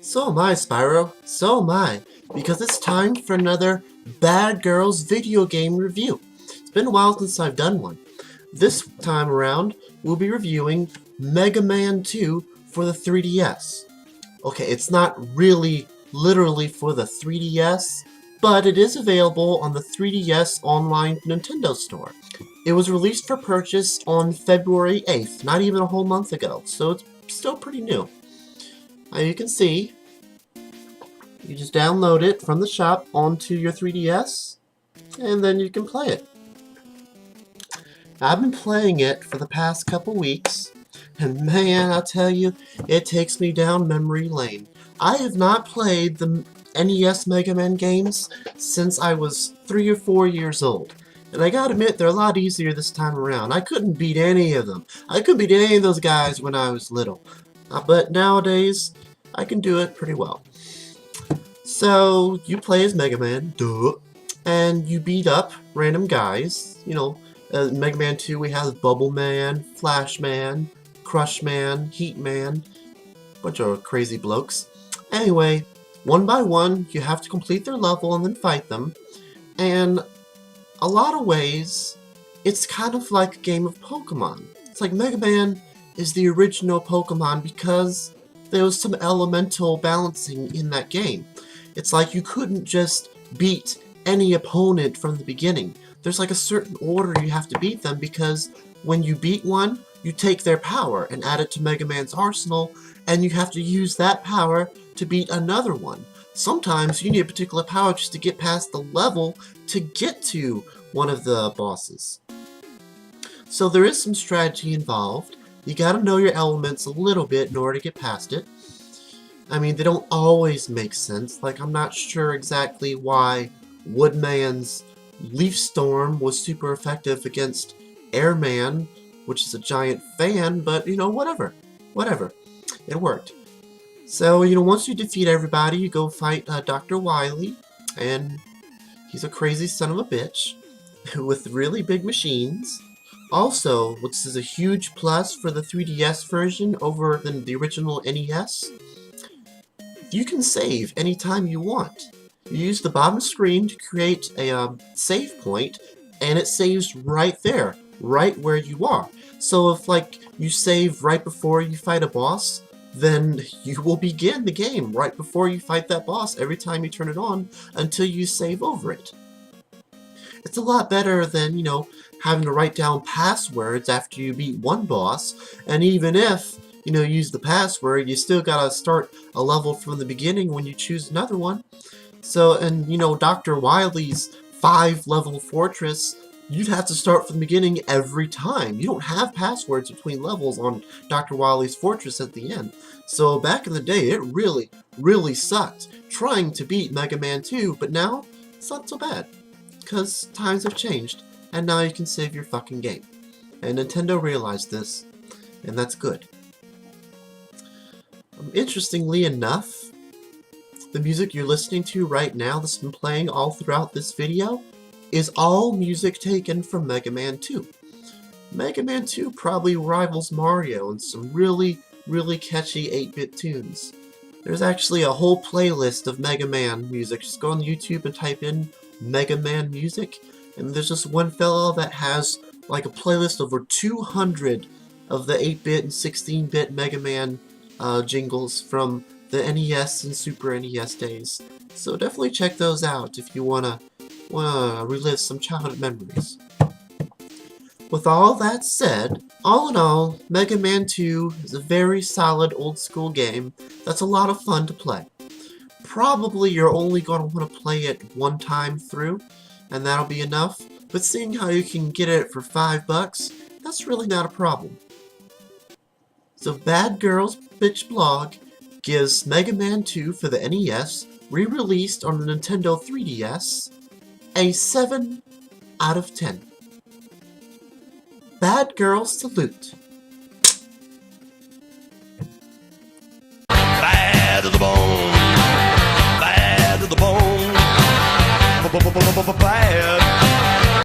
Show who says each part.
Speaker 1: So am I, Spyro. So am I. Because it's time for another Bad Girls video game review. It's been a while since I've done one. This time around, we'll be reviewing Mega Man 2 for the 3DS. Okay, it's not really literally for the 3DS, but it is available on the 3DS online Nintendo store. It was released for purchase on February 8th, not even a whole month ago, so it's still pretty new. Now you can see, you just download it from the shop onto your 3DS, and then you can play it. I've been playing it for the past couple weeks, and man, I'll tell you, it takes me down memory lane. I have not played the NES Mega Man games since I was 3 or 4 years old. And I gotta admit, they're a lot easier this time around. I couldn't beat any of them. I couldn't beat any of those guys when I was little. But nowadays, I can do it pretty well. So, you play as Mega Man, duh, and you beat up random guys. You know, Mega Man 2, we have Bubble Man, Flash Man, Crush Man, Heat Man, bunch of crazy blokes. Anyway, one by one, you have to complete their level and then fight them. And a lot of ways, it's kind of like a game of Pokemon. It's like Mega Man is the original Pokemon because there was some elemental balancing in that game. It's like you couldn't just beat any opponent from the beginning. There's like a certain order you have to beat them, because when you beat one, you take their power and add it to Mega Man's arsenal, and you have to use that power to beat another one. Sometimes you need a particular power just to get past the level to get to one of the bosses. So there is some strategy involved. You gotta know your elements a little bit in order to get past it. I mean, they don't always make sense. Like, I'm not sure exactly why Woodman's Leaf Storm was super effective against Airman, which is a giant fan, but, you know, whatever. Whatever. It worked. So, you know, once you defeat everybody, you go fight Dr. Wily, and he's a crazy son of a bitch with really big machines. Also, which is a huge plus for the 3DS version over the original NES, you can save anytime you want. You use the bottom screen to create a save point, and it saves right there, right where you are. So if, like, you save right before you fight a boss, then you will begin the game right before you fight that boss every time you turn it on until you save over it. It's a lot better than, you know, having to write down passwords after you beat one boss, and even if, you know, use the password, you still gotta start a level from the beginning when you choose another one. So, and, you know, Dr. Wily's 5-level fortress, you'd have to start from the beginning every time. You don't have passwords between levels on Dr. Wily's fortress at the end. So back in the day, it really, really sucked trying to beat Mega Man 2, but now, it's not so bad. Because times have changed, and now you can save your fucking game. And Nintendo realized this, and that's good. Interestingly enough, the music you're listening to right now that's been playing all throughout this video is all music taken from Mega Man 2. Mega Man 2 probably rivals Mario in some really, really catchy 8-bit tunes. There's actually a whole playlist of Mega Man music. Just go on YouTube and type in Mega Man music, and there's just one fellow that has like a playlist of over 200 of the 8-bit and 16-bit Mega Man jingles from the NES and Super NES days. So definitely check those out if you wanna relive some childhood memories. With all that said, all in all, Mega Man 2 is a very solid old school game that's a lot of fun to play. Probably you're only going to want to play it one time through, and that'll be enough, but seeing how you can get it for $5, that's really not a problem. So Bad Girls Bitch Blog gives Mega Man 2 for the NES, re-released on the Nintendo 3DS, a 7 out of 10. Bad Girls salute.
Speaker 2: Bad to the bone. Bad to the bone. Bad.